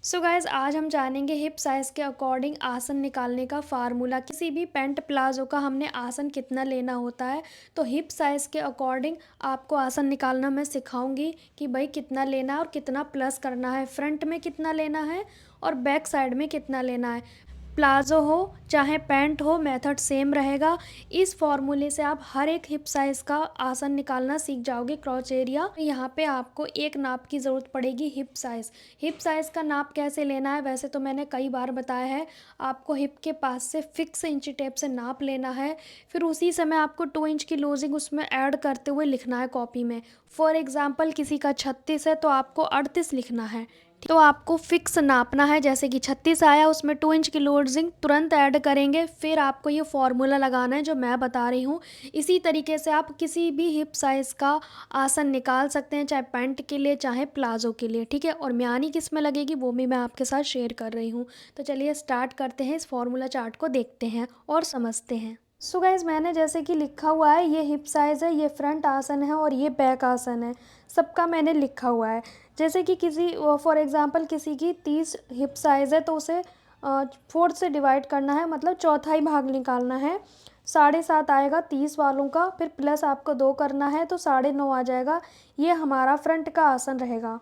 So guys आज हम जानेंगे हिप साइज़ के अकॉर्डिंग आसन निकालने का फार्मूला। किसी भी पैंट प्लाजो का हमने आसन कितना लेना होता है, तो हिप साइज़ के अकॉर्डिंग आपको आसन निकालना मैं सिखाऊंगी कि भाई कितना लेना है और कितना प्लस करना है, फ्रंट में कितना लेना है और बैक साइड में कितना लेना है। प्लाजो हो चाहे पैंट हो, मेथड सेम रहेगा। इस फॉर्मूले से आप हर एक हिप साइज़ का आसन निकालना सीख जाओगे। क्रॉच एरिया यहाँ पे आपको एक नाप की ज़रूरत पड़ेगी। हिप साइज़ का नाप कैसे लेना है वैसे तो मैंने कई बार बताया है। आपको हिप के पास से फिक्स इंची टेप से नाप लेना है, फिर उसी समय आपको 2 इंच की लूजिंग उसमें ऐड करते हुए लिखना है कॉपी में। फॉर एग्ज़ाम्पल किसी का 36 है तो आपको 38 लिखना है। तो आपको फिक्स नापना है, जैसे कि 36 आया उसमें 2 इंच की लूजिंग तुरंत ऐड करेंगे, फिर आपको ये फॉर्मूला लगाना है जो मैं बता रही हूँ। इसी तरीके से आप किसी भी हिप साइज़ का आसन निकाल सकते हैं, चाहे पैंट के लिए चाहे प्लाजो के लिए, ठीक है। और म्यानी किस में लगेगी वो भी मैं आपके साथ शेयर कर रही हूँ। तो चलिए स्टार्ट करते हैं, इस फॉर्मूला चार्ट को देखते हैं और समझते हैं। सो गाइज मैंने जैसे कि लिखा हुआ है, ये हिप साइज़ है, ये फ्रंट आसन है और ये बैक आसन है, सबका मैंने लिखा हुआ है। जैसे कि किसी फॉर एग्ज़ाम्पल किसी की 30 हिप साइज़ है तो उसे 4 से डिवाइड करना है, मतलब चौथाई भाग निकालना है। 7.5 आएगा 30 वालों का, फिर प्लस आपको 2 करना है तो 9.5 आ जाएगा। ये हमारा फ्रंट का आसन रहेगा।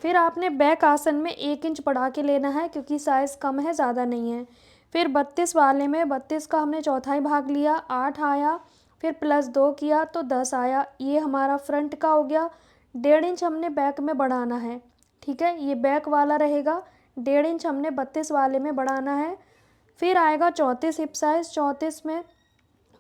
फिर आपने बैक आसन में 1 इंच बढ़ा के लेना है क्योंकि साइज़ कम है, ज़्यादा नहीं है। फिर 32 वाले में 32 का हमने चौथाई भाग लिया, 8 आया, फिर प्लस 2 किया तो 10 आया। ये हमारा फ्रंट का हो गया। 1.5 इंच हमने बैक में बढ़ाना है, ठीक है, ये बैक वाला रहेगा। 1.5 इंच हमने 32 वाले में बढ़ाना है। फिर आएगा 34 हिप साइज़, 34 में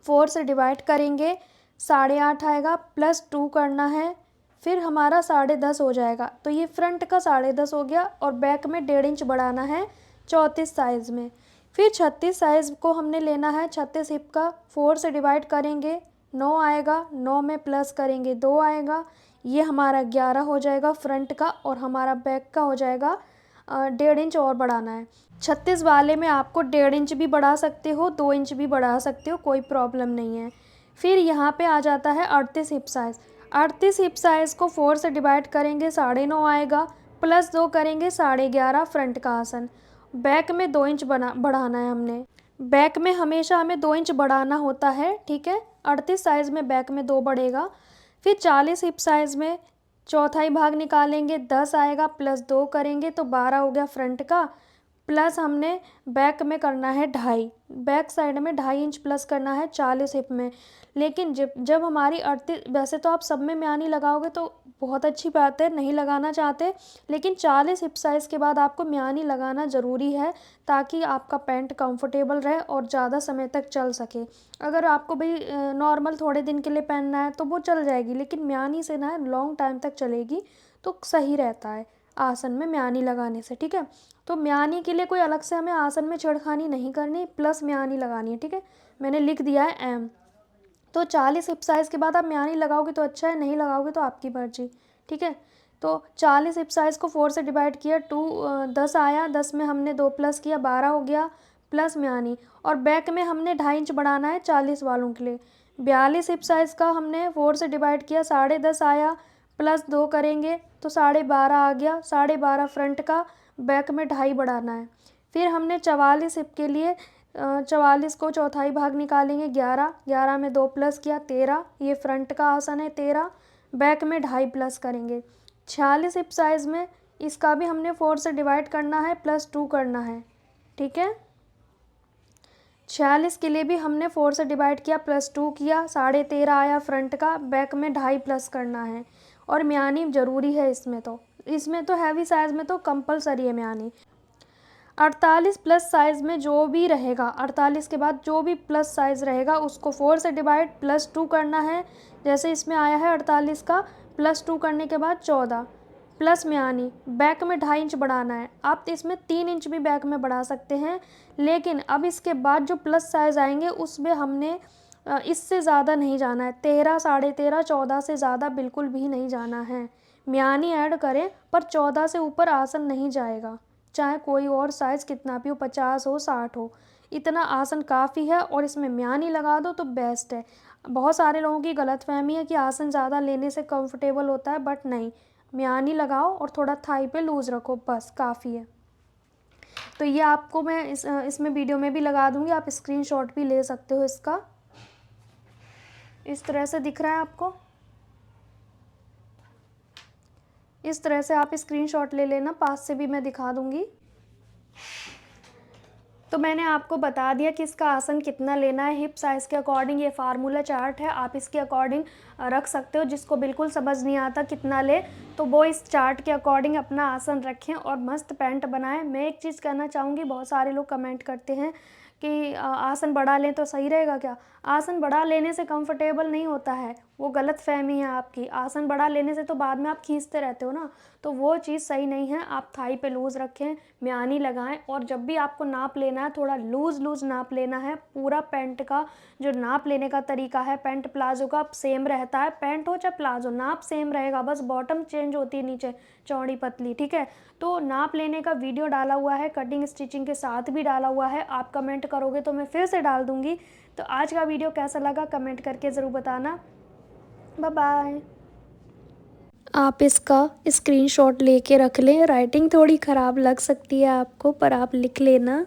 4 से डिवाइड करेंगे, 8.5 आएगा, प्लस 2 करना है, फिर हमारा 10.5 हो जाएगा। तो ये फ्रंट का 10.5 हो गया और बैक में 1.5 इंच बढ़ाना है 34 साइज़ में। फिर 36 साइज़ को हमने लेना है, 36 हिप का 4 से डिवाइड करेंगे, 9 आएगा, 9 में प्लस करेंगे 2 आएगा, ये हमारा 11 हो जाएगा फ्रंट का और हमारा बैक का हो जाएगा 1.5 इंच और बढ़ाना है। 36 वाले में आपको 1.5 इंच भी बढ़ा सकते हो, 2 इंच भी बढ़ा सकते हो, कोई प्रॉब्लम नहीं है। फिर यहाँ पे आ जाता है 38 हिप साइज़। 38 हिप साइज़ को 4 से डिवाइड करेंगे, 9.5 आएगा, प्लस 2 करेंगे 11.5 फ्रंट का आसन। बैक में 2 इंच बढ़ाना है हमने। बैक में हमेशा हमें 2 इंच बढ़ाना होता है, ठीक है। 38 साइज़ में बैक में 2 बढ़ेगा। फिर 40 हिप साइज़ में चौथाई भाग निकालेंगे, 10 आएगा, प्लस 2 करेंगे तो 12 हो गया फ्रंट का, प्लस हमने बैक में करना है 2.5, बैक साइड में 2.5 इंच प्लस करना है 40 हिप में। लेकिन जब जब हमारी 38, वैसे तो आप सब में म्यानी लगाओगे तो बहुत अच्छी बात है, नहीं लगाना चाहते, लेकिन 40 हिप साइज़ के बाद आपको म्यानी लगाना ज़रूरी है ताकि आपका पैंट कंफर्टेबल रहे और ज़्यादा समय तक चल सके। अगर आपको भाई नॉर्मल थोड़े दिन के लिए पहनना है तो वो चल जाएगी, लेकिन म्यानी से ना लॉन्ग टाइम तक चलेगी तो सही रहता है आसन में म्यानी लगाने से, ठीक है। तो म्यानी के लिए कोई अलग से हमें आसन में छेड़खानी नहीं करनी, प्लस म्यानी लगानी है, ठीक है। मैंने लिख दिया है एम। तो 40 हिप साइज़ के बाद आप म्यानी लगाओगे तो अच्छा है, नहीं लगाओगे तो आपकी मर्जी, ठीक है। तो 40 हिप साइज़ को 4 से डिवाइड किया, 10 आया, 10 में हमने 2 प्लस किया, 12 हो गया, प्लस म्यानी। और बैक में हमने 2.5 इंच बढ़ाना है 40 वालों के लिए। 42 हिप साइज़ का हमने 4 से डिवाइड किया, 10.5 आया, प्लस 2 करेंगे तो 12.5 आ गया, 12.5 फ्रंट का, बैक में 2.5 बढ़ाना है। फिर हमने 44 हिप के लिए 44 को चौथाई भाग निकालेंगे, 11, 11 में 2 प्लस किया 13, ये फ्रंट का आसन है 13, बैक में 2.5 प्लस करेंगे। 46 हिप साइज़ में इसका भी हमने 4 से डिवाइड करना है, प्लस 2 करना है, ठीक है। 46 के लिए भी हमने 4 से डिवाइड किया, प्लस 2 किया, 13.5 आया फ्रंट का, बैक में 2.5 प्लस करना है। और म्यानी ज़रूरी है इसमें तो हैवी साइज़ में तो कंपलसरी है म्यानी। 48 प्लस साइज़ में जो भी रहेगा, 48 के बाद जो भी प्लस साइज़ रहेगा उसको 4 से डिवाइड, प्लस 2 करना है। जैसे इसमें आया है 48 का, प्लस 2 करने के बाद 14, प्लस म्यानी, बैक में 2.5 इंच बढ़ाना है। आप इसमें 3 इंच भी बैक में बढ़ा सकते हैं, लेकिन अब इसके बाद जो प्लस साइज़ आएंगे उसमें हमने इससे ज़्यादा नहीं जाना है, 13, 13.5, 14 से ज़्यादा बिल्कुल भी नहीं जाना है। म्यानी ऐड करें पर 14 से ऊपर आसन नहीं जाएगा, चाहे कोई और साइज़ कितना भी हो, 50 हो 60 हो, इतना आसन काफ़ी है। और इसमें म्यानी लगा दो तो बेस्ट है। बहुत सारे लोगों की गलतफहमी है कि आसन ज़्यादा लेने से कंफर्टेबल होता है, बट नहीं, म्यानी लगाओ और थोड़ा थाई पे लूज़ रखो, बस काफ़ी है। तो ये आपको मैं इसमें वीडियो में भी लगा दूँगी, आप स्क्रीनशॉट भी ले सकते हो इसका। इस तरह से दिख रहा है आपको। इस तरह से आप स्क्रीनशॉट ले लेना, पास से भी मैं दिखा दूँगी। तो मैंने आपको बता दिया कि इसका आसन कितना लेना है। हिप साइज़ के अकॉर्डिंग ये फार्मूला चार्ट है, आप इसके अकॉर्डिंग रख सकते हो। जिसको बिल्कुल समझ नहीं आता कितना ले, तो वो इस चार्ट के अकॉर्डिंग अपना आसन रखें और मस्त पैंट बनाएं। मैं एक चीज़ कहना चाहूँगी, बहुत सारे लोग कमेंट करते हैं कि आसन बढ़ा लें तो सही रहेगा क्या? आसन बढ़ा लेने से कंफर्टेबल नहीं होता है, वो गलतफ़हमी है आपकी। आसन बढ़ा लेने से तो बाद में आप खींचते रहते हो ना, तो वो चीज़ सही नहीं है। आप थाई पे लूज़ रखें, म्यानी लगाएं, और जब भी आपको नाप लेना है थोड़ा लूज़ नाप लेना है। पूरा पैंट का जो नाप लेने का तरीका है पैंट प्लाज़ो का सेम रहता है, पैंट हो चाहे प्लाज़ो, नाप सेम रहेगा, बस बॉटम चेंज होती है नीचे चौड़ी पतली, ठीक है। तो नाप लेने का वीडियो डाला हुआ है, कटिंग स्टिचिंग के साथ भी डाला हुआ है, आप कमेंट करोगे तो मैं फिर से डाल दूँगी। तो आज का वीडियो कैसा लगा कमेंट करके ज़रूर बताना। Bye bye. आप इसका स्क्रीनशॉट लेके रख लें, राइटिंग थोड़ी ख़राब लग सकती है आपको, पर आप लिख लेना।